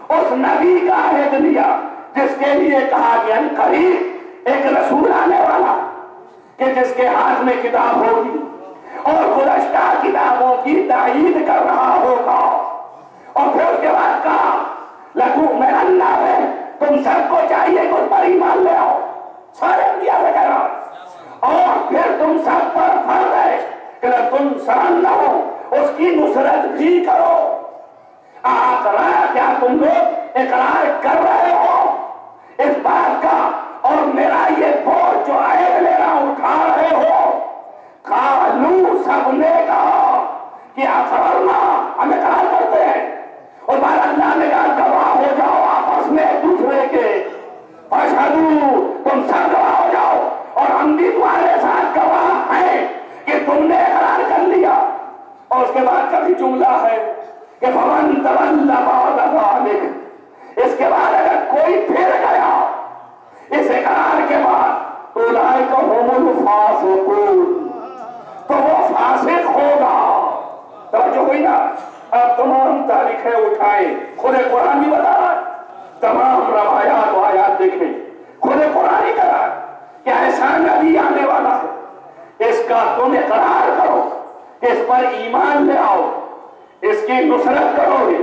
اس نبی کا عہد لیا جس کے لیے کہا کہ ان قریب ایک رسول آنے والا کہ جس کے ہاتھ میں کتاب ہوگی اور گزشتہ کتابوں کی تائید کر رہا ہوگا، اور پھر اس کے بعد کہا لَتُؤْمِنَنَّ بِهِ، تم سب کو چاہیے کہ اس پر ایمان لے آؤ، سارے انبیاء سے کہہ رہا، اور پھر تم سب پر فرض ہے کہ لَتُنْصَرَنَّهُ، اس کی نصرت بھی کرو۔ کیا تم لوگ اقرار کر رہے ہو اس بات کا اور میرا یہ بوجھ جو عہد لے رہا اٹھا رہے ہو؟ قالو، سب نے کہا کہ اقررنا، ہم اقرار کرتے ہیں، اور بعد اللہ نے کہا گواہ ہو جاؤ آپس میں ایک دوسرے کے، فاشہدو، تم سب گواہ ہو جاؤ، اور ہم بھی تمہارے ساتھ گواہ ہیں کہ تم نے اقرار کر لیا۔ اور اس کے بعد کبھی جملہ ہے کہ فمن تولى بعد ذلك، اس کے بعد اگر کوئی پھر گیا اس اقرار کے بعد اولئک هم الفاسقون، تو وہ فاسق ہوگا۔ توجہ ہوئی نا؟ اب تمام تاریخیں اٹھائیں، خود قرآن بھی بتا رہا ہے، تمام روایات و آیات دیکھیں، خود قرآن ہی کہہ رہا ہے کہ ایسا نبی آنے والا ہے، اس کا تم اقرار کرو، اس پر ایمان لے آؤ، اس کی نصرت کرو گے۔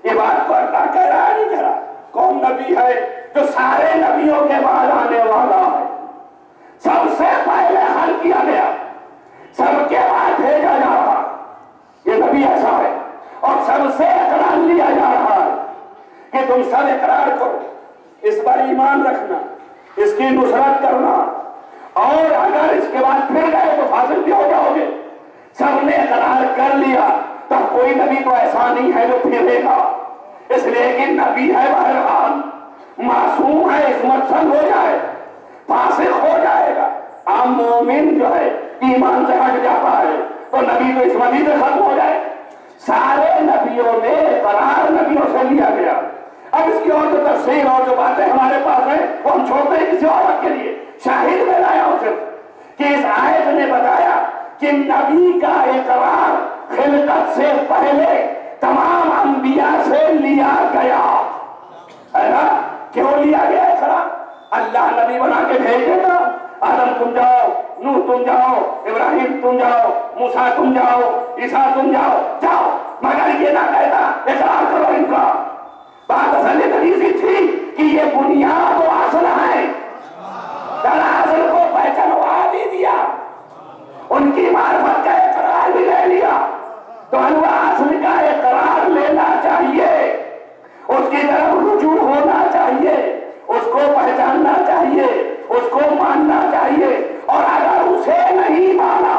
یہ بات کو اللہ کہہ رہا نہیں کہہ رہا، کون نبی ہے جو سارے نبیوں کے بعد آنے والا ہے، سب سے پہلے حل کیا گیا، سب کے بعد بھیجا جا رہا، یہ نبی ایسا ہے، اور سب سے اقرار لیا جا رہا ہے کہ تم سب اقرار کرو، اس پر ایمان رکھنا، اس کی نصرت کرنا، اور اگر اس کے بعد پھر گئے تو فاسق بھی ہو جاؤگے۔ سب نے اقرار کر لیا، تب کوئی نبی تو ایسا نہیں ہے جو پھرے گا، اس لیے کہ نبی ہے بہرحال معصوم ہے، عصمت سن ہو جائے فاسق ہو جائے گا۔ عام مومن جو ہے ایمان سے ہٹ جاتا ہے تو نبی تو عصمت ہی سے ختم ہو جائے۔ سارے نبیوں نے قرار نبیوں سے لیا گیا۔ اب اس کی اور جو تفسیر اور جو باتیں ہمارے پاس ہیں وہ ہم چھوڑتے ہیں کسی اور کے لیے۔ شاہد میں لایا ہوں صرف کہ اس آیت نے بتایا کہ نبی کا اقرار خلقت سے پہلے تمام انبیاء سے لیا گیا ہے نا۔ کیوں لیا گیا اقرار؟ اللہ نبی بنا کے بھیج دیتا، آدم تم جاؤ، نوح تم جاؤ، ابراہیم تم جاؤ، موسیٰ تم جاؤ، عیسیٰ تم جاؤ، مگر یہ نہ کہتا اقرار کرو ان کا۔ بات اصل اتنی تھی کہ یہ بنیاد و اصل ہے، اصل کو پہچانوا بھی دیا، ان کی معرفت کا اقرار بھی لے لیا، تو اصل کا اقرار لینا چاہیے، اس کی طرف رجوع ہونا چاہیے، اس کو پہچاننا چاہیے، اس کو ماننا چاہیے، اور اگر اسے نہیں مانا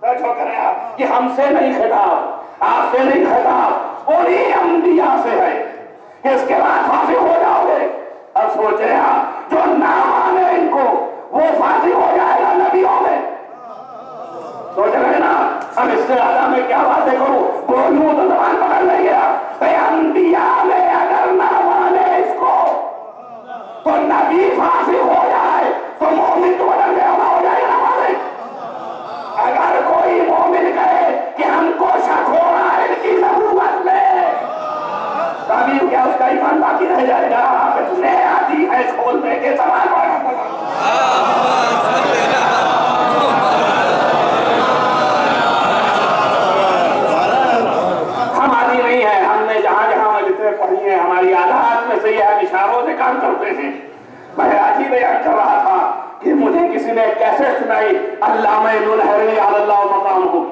تو جو کرے آپ، یہ ہم سے نہیں خطاب، آپ سے نہیں خطاب، انہی انبیاء سے ہے کہ اس کے بعد فاسق ہو جاؤ گے۔ اب سوچے آپ جو نہ مانے ان کو وہ فاسق ہو جائے گا نبیوں میں، سوچ رہے نا۔ اب اس سے زیادہ میں کیا باتیں کروں، بولوں تو زبان پکڑ لیں گے آپ۔ انبیاء میں اگر نہ مانے اس کو تو نبی فاسق ہو جائے تو مومن تو بدل گیا ہو جائے گا فاسق۔ اگر کوئی مومن کہے کہ ہم کو شک ہو رہا ہے ان کی نبوت میں، تبھی کیا اس کا ایمان باقی رہ جائے گا؟ آپ نے آتی ہے کھول دے کے سوال پڑھنا پڑا۔ ہماری نہیں ہے، ہم نے جہاں جہاں مجلسیں پڑھی ہیں ہماری عادات میں سے یہ ہے اشاروں سے کام کرتے ہیں۔ میں آج ہی بیان کر رہا تھا کہ مجھے کسی نے کیسے سنائی علامہ نلہری علی اللہ مقام ہو،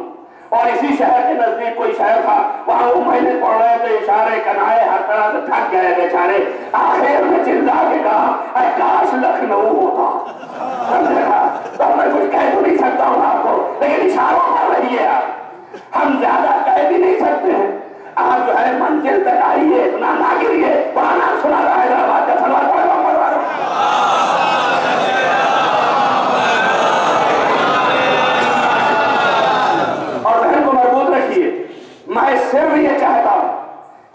اور اسی شہر کے نزدیک کوئی شہر تھا، وہاں وہ مہینے پڑھ رہے تھے، اشارے کنائے ہر طرح سے تھک گئے بیچارے، آخر میں چلا کے کہا اے کاش لکھنؤ ہوتا، سمجھے گا؟ تو میں کچھ کہہ تو نہیں سکتا ہوں آپ کو، لیکن اشاروں پر رہی ہے آپ، ہم زیادہ کہہ بھی نہیں سکتے ہیں۔ آپ جو ہے منزل تک آئیے، اتنا نہ گریے، وہاں نام سنا رہا ہے حیدرآباد کا سلوات پڑھے محمد والوں۔ اور ذہن کو مربوط رکھیے، میں صرف یہ چاہتا ہوں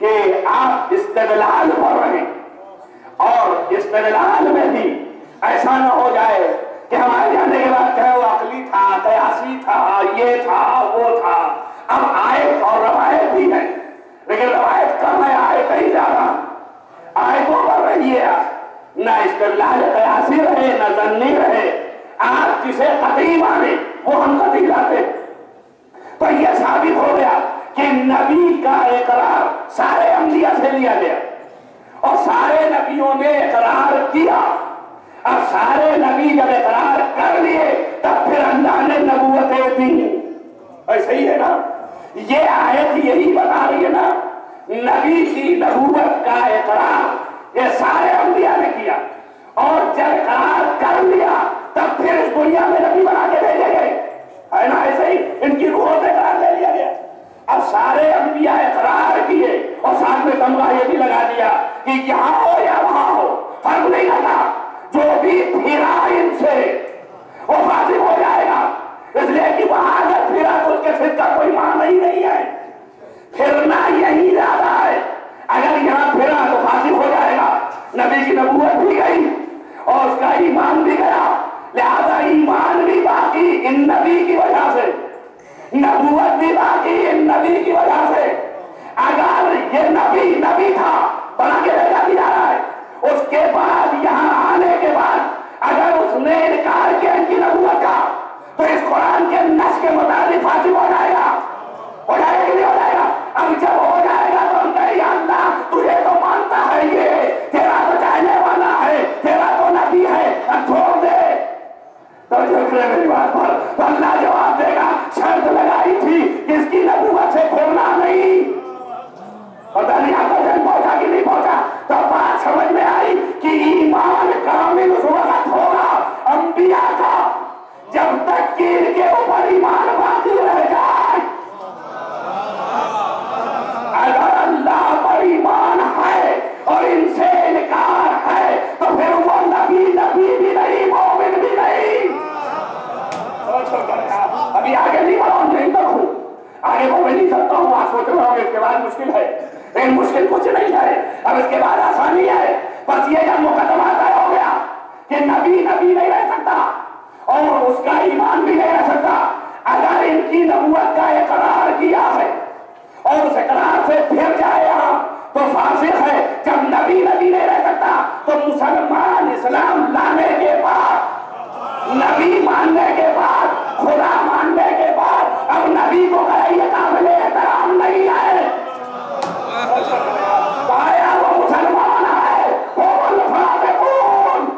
کہ آپ استدلال پر رہیں، اور استدلال میں بھی ایسا نہ ہو جائے کہ ہمارے جانے کے بعد کہے وہ عقلی تھا، قیاسی تھا، یہ تھا، وہ تھا۔ اب آیت اور روایت بھی ہے، لیکن روایت کم ہے، آیت ہی زیادہ، آیتوں پر رہیے آپ، نہ استدلال قیاسی رہے نہ ظنی رہے، آپ جسے قطعی مانے وہ ہم قطعی لاتے ہیں۔ تو یہ ثابت ہو گیا کہ نبی کا اقرار سارے انبیاء سے لیا گیا، اور سارے نبیوں نے اقرار کیا۔ اب سارے نبی جب اقرار کر لیے تب پھر اللہ نے نبوتیں دی، ایسا ہی ہے نا؟ یہ آیت یہی بتا رہی ہے نا، نبی کی نبوت کا اقرار یہ سارے انبیاء نے کیا، اور جب اقرار کر لیا تب پھر اس دنیا میں نبی بنا کے بھیجے گئے، ہے نا؟ ایسے ہی ان کی روحوں سے اقرار لے لیا گیا۔ اب سارے انبیاء اقرار کیے اور ساتھ میں تمغہ یہ بھی لگا دیا کہ یہاں ہو یا وہاں ہو فرق نہیں کرتا، جو بھی پھرا ان سے وہ فاسق ہو جائے گا، اس لیے کہ وہاں اگر پھرا تو اس کے صدق کا کوئی معنی ہی نہیں ہے، پھرنا یہی زیادہ ہے۔ اگر یہاں پھرا تو فاسق ہو جائے گا، نبی کی نبوت بھی گئی اور اس کا ایمان بھی گیا، لہذا ایمان بھی باقی ان نبی کی وجہ سے، نبوت بھی باقی ان نبی کی وجہ سے۔ اگر یہ نبی تھا بنا کے بھیجا بھی جا رہا ہے، اس کے بعد یہاں آنے کے بعد اگر اس نے انکار کیا ان کی نبوت کا تو اس قرآن کے نص کے مطابق فاسق ہو جائے گا، ہو جائے گا کہ نہیں ہو جائے گا؟ اب جب ہو جائے گا تو ہم کہیں یا اللہ تجھے تو مانتا ہے، یہ تیرا تو چاہنے والا ہے، تیرا تو نبی ہے، اب چھوڑ دے۔ تو جو کرے میری بات پر تو اللہ جواب دے گا شرط لگائی تھی کہ اس کی نبوت سے کھولنا نہیں۔ پتہ نہیں آپ کو ذہن پہنچا کہ نہیں پہنچا؟ تو بات سمجھ میں آئی کہ کہ نبی نبی نہیں رہ سکتا اور اس کا ایمان بھی نہیں رہ سکتا اگر ان کی نبوت کا اقرار کیا ہے اور اس اقرار سے پھر جائے یہاں تو فاسق ہے. جب نبی نبی نہیں رہ سکتا تو مسلمان اسلام لانے کے بعد نبی ماننے کے بعد خدا ماننے کے بعد اب نبی کو یہ قابل احترام نہیں ہے. آیا وہ مسلمان ہے وہ فاسقون.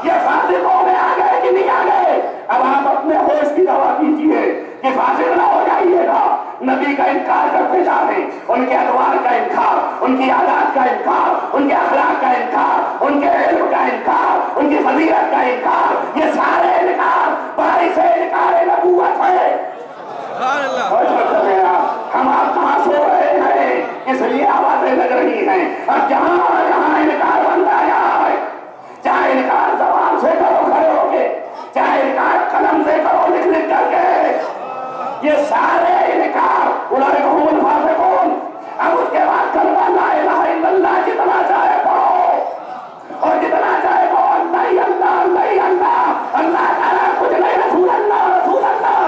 یہ فاسقوں میں آ گئے کہ نہیں آ گئے؟ اب آپ اپنے ہوش کی دوا کیجئے کہ فاسق نہ ہو جائیے گا. نبی کا انکار کرتے جا رہے ہیں, ان کے ادوار کا انکار, ان کی عادات کا انکار, ان کے اخلاق کا انکار, ان کے علم کا انکار, ان کی فضیلت کا انکار, یہ سارے انکار باعث انکار نبوت ہے. ہم آپ کہاں سو رہے ہیں اس لیے آوازیں لگ رہی ہیں. اب جہاں جہاں انکار بن رہا ہے, چاہے انکار زبان سے کرو کھڑے ہو کے, چاہے انکار قلم سے کرو لکھ لکھ کر کے, یہ سارے انکار اولئک هم الفاسقون. اب اس کے بعد کلمہ لا الہ الا اللہ جتنا چاہے پڑھو اور جتنا چاہے پڑھو اللہ اللہ اللہ اللہ اللہ تعالیٰ کچھ نہیں, رسول اللہ رسول اللہ.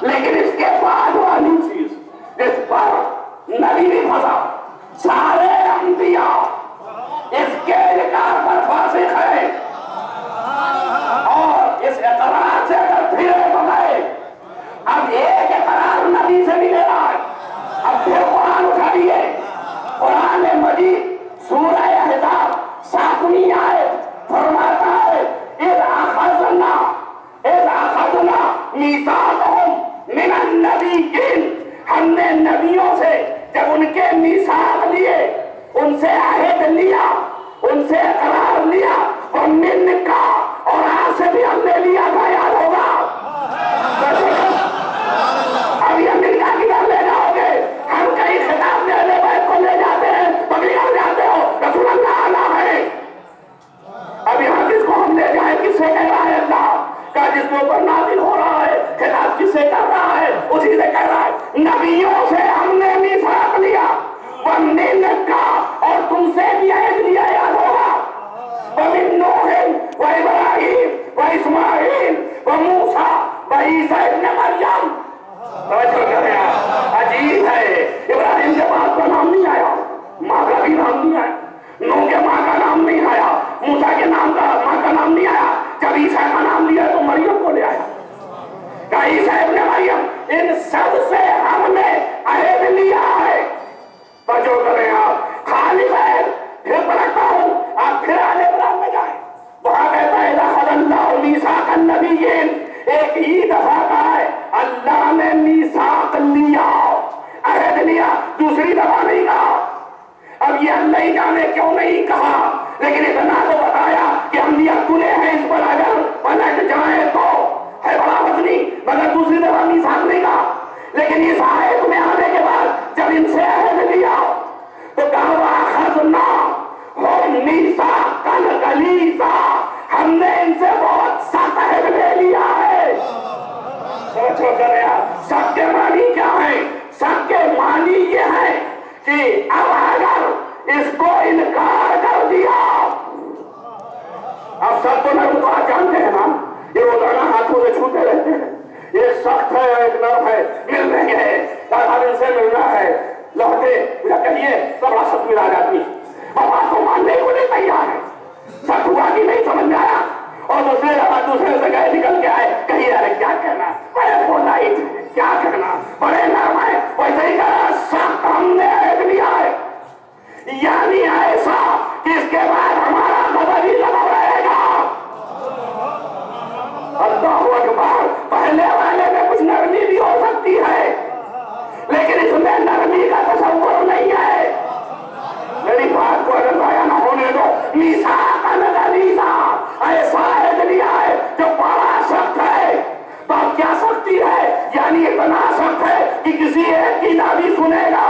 لیکن اس کے بعد والی چیز جس پر نبی بھی پھنسا، سارے انبیاء اس کے انکار پر فاسق ہیں، اور اس اقرار سے اگر پھرے بغیر، اب ایک اقرار نبی سے ملے گا، اب پھر قرآن اٹھائیے، قرآن مجید سورہ احزاب 7ویں آیت فرماتا ہے اذ اخذنا میثاقهم من النبیین، ہم نے نبیوں سے جب ان کے میثاق لیے، ان سے عہد لیا، ان سے اقرار لیا، ومن کا، اور آپ سے بھی ہم نے لیا تھا، یاد ہوگا؟ اب یہ ملکہ کدھر لے جاؤ گے؟ ہم کئی خطاب میں اہل بیت کو لے جاتے ہیں، تبلیغ جاتے ہو، رسول اللہ آنا ہے، اب یہاں جس کو ہم لے جائیں کس سے کہہ رہا ہے اللہ کا، جس کے اوپر نازل ہو رہا ہے، خطاب کس سے کر رہا ہے؟ اسی سے کہہ رہا ہے نبیوں سے ہم نے میثاق لیا، ومن کا، اور تم سے بھی عہد لیا، یاد ہوگا؟ ومن نوح وابراہیم واسماعیل وموسیٰ وعیسیٰ ابن مریم۔ توجہ کریں، عجیب ہے، ابراہیم کے باپ کا نام نہیں آیا، ماں کا بھی نام نہیں آیا، نوح کے ماں کا نام نہیں آیا، موسیٰ کے نام کا ماں کا نام نہیں آیا، جب عیسیٰ کا نام لیا تو مریم کو لے آیا، کہ عیسیٰ ابن مریم، ان سب سے ہم نے عہد لیا ہے۔ توجہ کریں آپ، خالق ہے، پھر پڑھتا ہوں، آپ پھر آل عمران میں جائیں، وہاں کہتا ہے اذا اخذ اللہ میثاق النبیین، ایک ہی دفعہ کہا ہے اللہ نے میثاق لیا، عہد لیا، دوسری دفعہ نہیں کہا۔ اب یہ اللہ ہی جانے کیوں نہیں کہا، لیکن اتنا تو بتایا کہ انبیاء تلے ہیں اس پر اگر پلٹ جائیں تو ہے بڑا وزنی، مگر دوسری دفعہ میثاق نہیں کہا۔ لیکن اس آیت میں آنے کے بعد جب ان سے عہد لیا تو کہا وَأَخَذْنَاهُم مِيثَاقًا غَلِيظًا، ہم نے ان سے بہت سخت عہد لے لیا ہے۔ سوچو کرے آپ، سخت کے معنی کیا ہے؟ سخت کے معنی یہ ہے کہ اب اگر اس کو انکار کر دیا، اب سب تو نرم تو آپ جانتے ہیں نا، یہ روزانہ ہاتھوں سے چھوتے رہتے ہیں، ایک سخت ہے ایک نرم ہے، مل رہے ہیں، ان سے ملنا ہے، لوٹے یا کہیے تو بڑا سخت ملا جاتی، اب بات کو ماننے کو نہیں تیار ہے، سخت ہوا کہ نہیں سمجھ میں آیا، اور دوسرے سے گئے نکل کے آئے، کہیے ارے کیا کہنا، بڑے پولائٹ، کیا کہنا، بڑے نرم ہے، ویسے ہی کہا سخت ہم نے عہد لیا ہے، یعنی ایسا کہ اس کے بعد ہمارا غضب ہی غضب رہے گا۔ اللہ اکبر، پہلے والے میں کچھ نرمی بھی ہو سکتی ہے، لیکن اس میں نرمی کا تصور نہیں ہے۔ میری بات کو اگر ضائع نہ ہونے دو، میثاقاً غلیظا، ایسا عہد لیا ہے جو بڑا سخت ہے۔ تو اب کیا سختی ہے؟ یعنی اتنا سخت ہے کہ کسی ایک کی نہ بھی سنے گا۔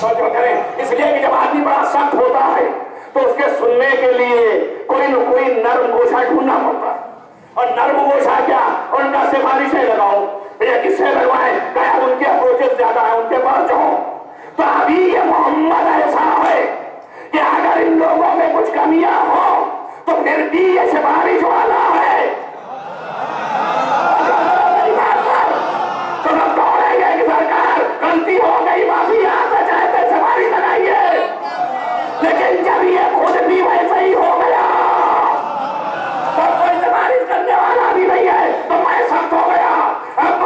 توجہ کریں، اس لیے کہ جب آدمی بڑا سخت ہوتا ہے تو اس کے سننے کے لیے کوئی نہ کوئی نرم گوشہ ڈھونڈنا پڑتا ہے، اور نرم گوشہ کیا؟ ان کا سفارشیں لگاؤ، یا کس سے لگوائیں، کہ ان کے اپروچز زیادہ ہیں، ان کے پاس جاؤ۔ تو ابھی یہ محمد ایسا ہے کہ اگر ان لوگوں میں کچھ کمیاں ہوں تو پھر بھی یہ سفارش والا ہے، تو سب دوڑیں گے کہ سرکار غلطی ہو گئی، معافی یہاں سے چاہتے سفارش لگائیے، لیکن جب یہ خود بھی ویسے ہی ہو گیا تو کوئی سفارش کرنے والا بھی نہیں ہے، تو میں سخت ہو گیا، اب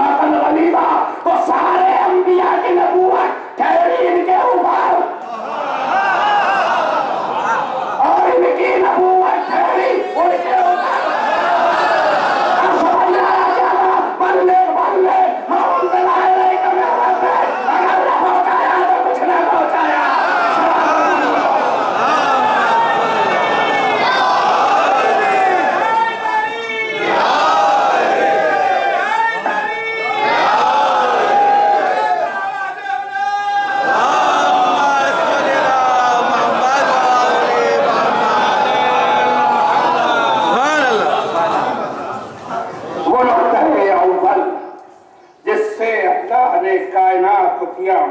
میثاقا غلیظا، تو سارے انبیاء کی نبوت ٹھہری ان کے اوپر اور ان کی نبوت ٹھہری ان کے اوپر۔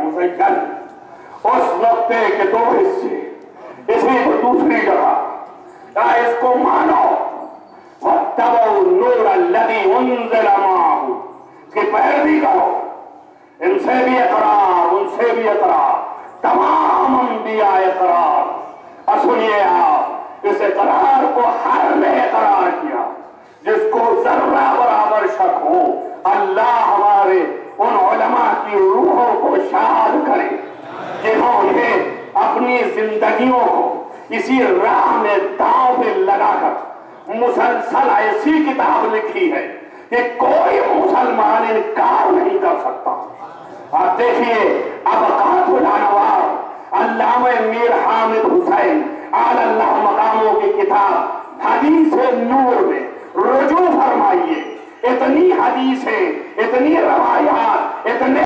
مزین اس نقطے کے دو حصے، اسی کو دوسری جگہ اس کو مانو وَاتَّبَعُوا النُّورَ الَّذِي أُنزِلَ مَعَهُ، اس کی پیروی کرو، ان سے بھی اقرار ان سے بھی اقرار، تمام انبیاء اقرار۔ اور سنیے آپ، اس اقرار کو ہر نے اقرار کیا جس کو ذرہ برابر شک ہو۔ اللہ ہمارے ان علماء کی روحوں کو شاد کرے جنہوں نے اپنی زندگیوں کو اسی راہ میں داؤ پہ لگا کر مسلسل ایسی کتاب لکھی ہے کہ کوئی مسلمان انکار نہیں کر سکتا۔ آپ دیکھیے ابقات الانوار علامہ میر حامد حسین اعلی اللہ مقاموں کی کتاب حدیث نور میں رجوع فرمائیے، اتنی حدیثیں، اتنی روایات، اتنے